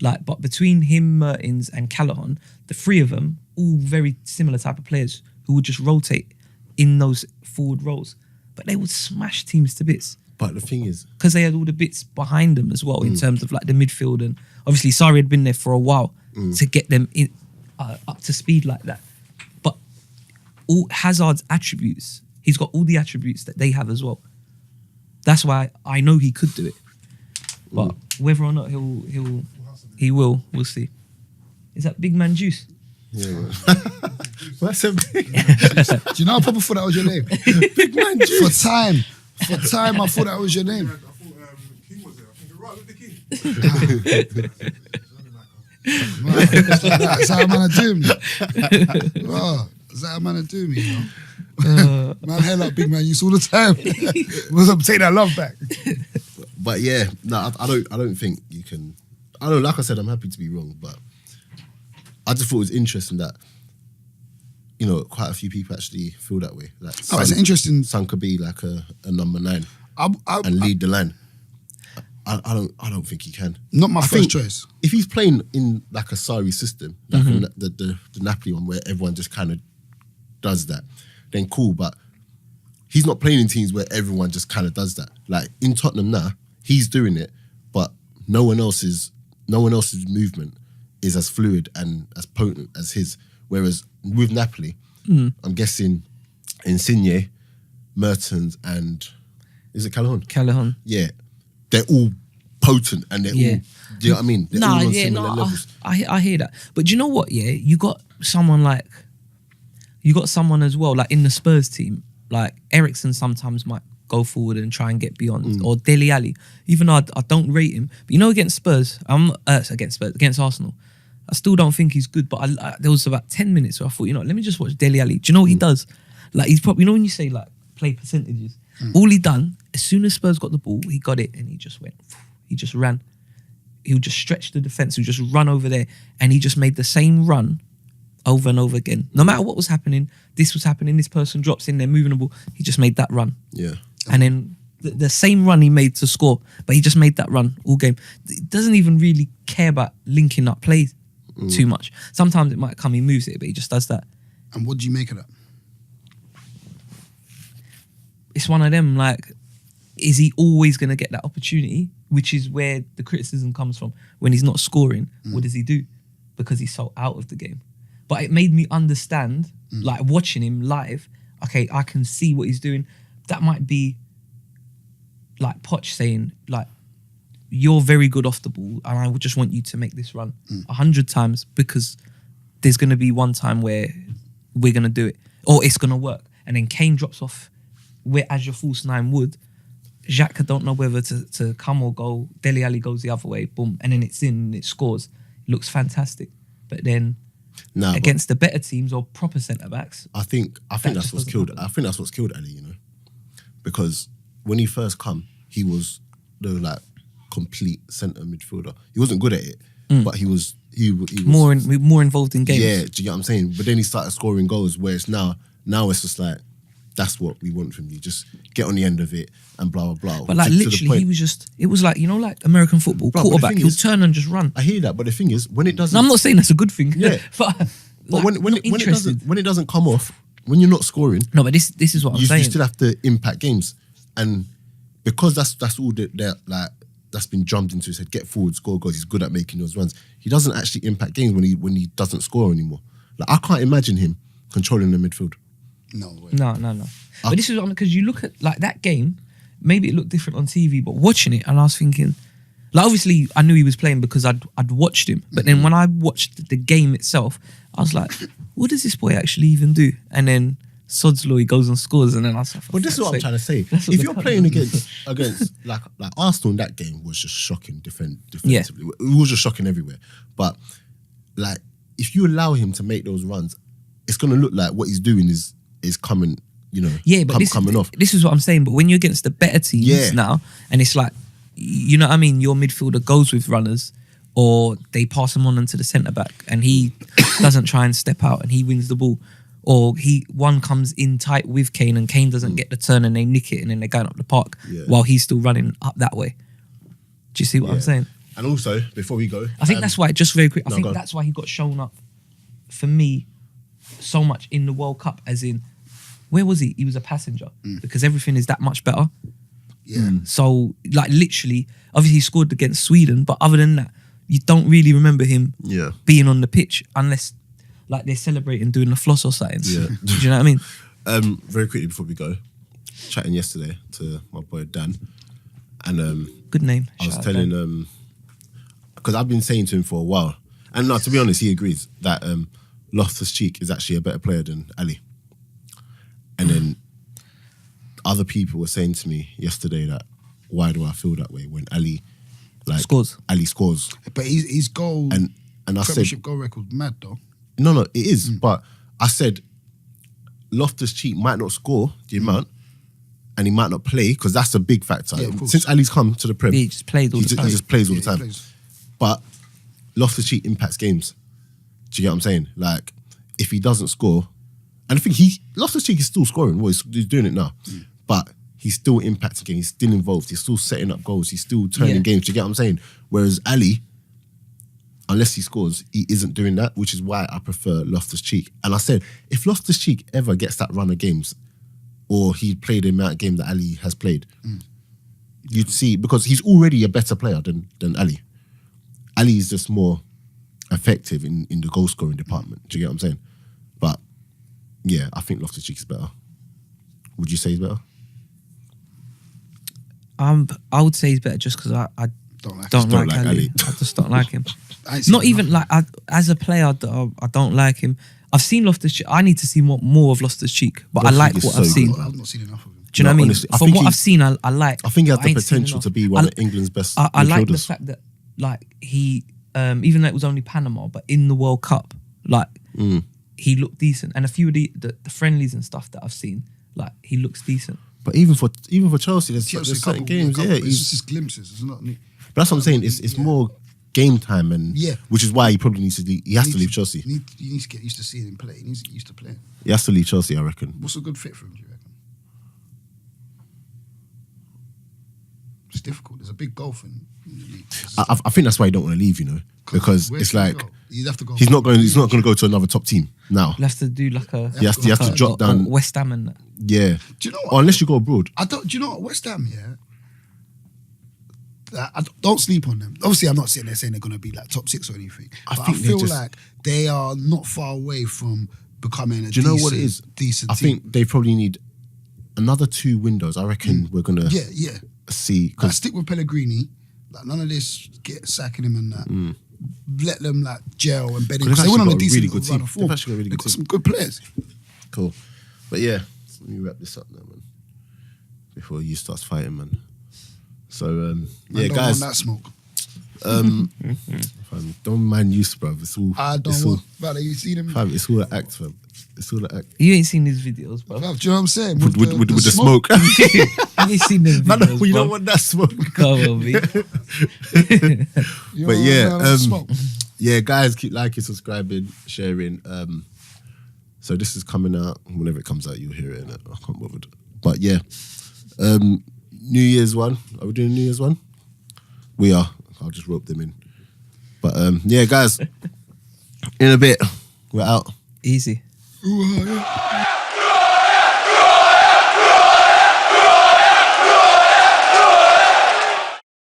Like, but between him, Mertens, and Callahan, the three of them, all very similar type of players who would just rotate in those forward roles, but they would smash teams to bits. But the thing is, Because they had all the bits behind them as well in terms of like the midfield, and obviously Sarri had been there for a while to get them in up to speed like that. But all Hazard's attributes, he's got all the attributes that they have as well. That's why I know he could do it. But whether or not he will, we'll see. Is that big man juice? yeah. That's a big Do you know how proper thought that was your name? big man. For time, I thought that was your name. I thought King was there. I think, right, with the King. That's how man do me. Oh, that's how man do me, you know. Man, hell up, big man use all the time. Must take that love back. But yeah, no, I don't think you can. I don't know. Like I said, I'm happy to be wrong, but I just thought it was interesting that quite a few people actually feel that way. Like, Oh, it's interesting. Son could be like a number 9 and and lead the line. I don't think he can. Not my I first think choice. If he's playing in like a Sarri system, like the Napoli one, where everyone just kind of does that, then cool. But he's not playing in teams where everyone just kind of does that. Like in Tottenham now, he's doing it, but no one else's movement is as fluid and as potent as his. Whereas with Napoli, I'm guessing Insigne, Mertens, and is it Callahan? Callahan. Yeah, they're all potent and they're all. Do you know what I mean? They're all on similar levels. I hear that. But do you know what? Yeah, you got someone as well, like in the Spurs team, like Eriksen sometimes might go forward and try and get beyond, or Dele Alli. Even though I don't rate him, but against Spurs, against Arsenal, I still don't think he's good. But there was about 10 minutes where I thought, let me just watch Dele Alli. Do you know what he does? Like he's probably, when you say like play percentages, all he done, as soon as Spurs got the ball, he got it and he just went, he just ran. He would just stretch the defence, he would just run over there, and he just made the same run over and over again. No matter what was happening, this was happening, this person drops in, they're moving the ball, he just made that run. Yeah. And then the same run he made to score, but he just made that run all game. He doesn't even really care about linking up plays too much. Sometimes it might come, he moves it, but he just does that. And what do you make of that? It's one of them, like, is he always going to get that opportunity? Which is where the criticism comes from. When he's not scoring, what does he do? Because he's so out of the game. But it made me understand, like watching him live, okay, I can see what he's doing. That might be like Poch saying, like, you're very good off the ball and I would just want you to make this run 100 times because there's going to be one time where we're going to do it or it's going to work. And then Kane drops off where as your false 9 would. Xhaka don't know whether to come or go. Dele Alli goes the other way, boom, and then it's in and it scores. It looks fantastic. But then against the better teams or proper centre-backs, I think that's what's killed. I think that's what's killed Ali, because when he first come, he was the like complete centre midfielder. He wasn't good at it, but he was more involved in games. Yeah, do you get what I'm saying? But then he started scoring goals. Where it's now it's just like that's what we want from you. Just get on the end of it and blah blah blah. But like literally, he was just. It was like like American football quarterback. He'll turn and just run. I hear that, but the thing is, when it doesn't, No, I'm not saying that's a good thing. Yeah, but like, when it doesn't come off, when you're not scoring, no, but this is what I'm saying. You still have to impact games, and because that's all that like that's been drummed into his head. Get forward, score goals. He's good at making those runs. He doesn't actually impact games when he doesn't score anymore. Like I can't imagine him controlling the midfield. No way. No. But this is because you look at like that game. Maybe it looked different on TV, but watching it, and I was thinking, Like obviously, I knew he was playing because I'd watched him. But then when I watched the game itself, I was like, what does this boy actually even do? And then Sod's Law, he goes and scores, and then I was like, But this is what I'm trying to say. That's what If the you're cut playing is. against like Arsenal in that game was just shocking defensively. It was just shocking everywhere. But like if you allow him to make those runs, it's gonna look like what he's doing is coming, But coming off. This is what I'm saying. But when you're against the better teams now, and it's like, you know what I mean, your midfielder goes with runners, or they pass him on into the centre back, and he doesn't try and step out, and he wins the ball, or one comes in tight with Kane, and Kane doesn't get the turn, and they nick it, and then they're going up the park while he's still running up that way. Do you see what I'm saying? And also, before we go, I think that's why, just very quick, I think go on. that's why he got shown up for me so much in the World Cup, as in, where was he? He was a passenger because everything is that much better. Yeah. So, like, literally, obviously he scored against Sweden, but other than that, you don't really remember him being on the pitch unless, like, they're celebrating doing the floss or something. Yeah. Do you know what I mean? Very quickly before we go, chatting yesterday to my boy Dan, and Good name. I was Shout out telling Dan. because I've been saying to him for a while, and no, to be honest, he agrees that Loftus-Cheek is actually a better player than Ali. And then other people were saying to me yesterday that why do I feel that way when Ali Scores. Ali scores, But his goal and I said Premiership goal record mad though. no, it is, but I said Loftus-Cheek might not score the amount, and he might not play because that's a big factor. Yeah, of course. Since Ali's come to the Prem, He just plays all the time. He just plays all the Yeah, he time. plays. But Loftus-Cheek impacts games. Do you get what I'm saying? Like, if he doesn't score, and I think Loftus-Cheek is still scoring. Well, he's doing it now. But he's still impacting games. He's still involved. He's still setting up goals. He's still turning games. Do you get what I'm saying? Whereas Ali, unless he scores, he isn't doing that, which is why I prefer Loftus-Cheek. And I said, if Loftus-Cheek ever gets that run of games, or he played the amount of game that Ali has played, you'd see, because he's already a better player than Ali. Ali is just more effective in the goal scoring department. Do you get what I'm saying? But yeah, I think Loftus-Cheek is better. Would you say he's better? I would say he's better just because I don't like Ali. I just don't like him. I ain't seen Not enough. even like as a player, I don't like him. I've seen Loftus-Cheek. I need to see more of Loftus-Cheek, but I like Loftus-Cheek is what I've so seen. good. I've not seen enough of him. Do you know what I mean? honestly, I From think what he- I've seen, I like. I think he has but the ain't seen potential enough. to be one of England's best I like the midfielders. fact that like he, even though it was only Panama, but in the World Cup, like he looked decent, and a few of the friendlies and stuff that I've seen, like he looks decent. But even for Chelsea, there's Chelsea, certain games, it's he's, just glimpses. It's not. but that's what I'm saying. It's more game time, and which is why he probably needs to. He has to leave Chelsea. You need to get used to seeing him play. He needs to get used to playing. He has to leave Chelsea, I reckon. What's a good fit for him? Do you reckon? It's difficult. There's a big golf in the league. I think that's why he don't want to leave, because Where it's can he like go? You'd have to go. he's not going to go to another top team now. He'll have to do like a He has to drop down. West Ham and that. Yeah. Do you know what? Or unless you go abroad. Do you know what? West Ham, I don't sleep on them. Obviously, I'm not sitting there saying they're going to be like top 6 or anything. I But think I they feel just- like they are not far away from becoming a Do you know what it is? decent I team. think they probably need another 2 windows. I reckon we're gonna Yeah. see Like, because stick with Pellegrini. Like, none of this sacking him and that. Let them like gel and bed in. They've Because they went on a actually got a decent really good run team. of form. They've actually got a really They've good got team. some good players. cool. But yeah, let me wrap this up now, man. Before you starts fighting, man. So Man, yeah, don't guys. want that smoke. Fam, don't mind use, bruv. It's all. I don't it's all, want. Brother, you seen him? fam, it's all an act, fam. It's all an act. You ain't seen these videos, bro. Do you know what I'm saying? With the smoke. You ain't seen them Man, videos, we bro. don't want that smoke. Come on, me. You But know, yeah, that smoke. yeah, guys, keep liking, subscribing, sharing. So this is coming out whenever it comes out. You'll hear it. Innit? I can't bother. But yeah, New Year's one. Are we doing New Year's one? We are. I'll just rope them in. But yeah, guys, in a bit, we're out. Easy. Ooh, yeah.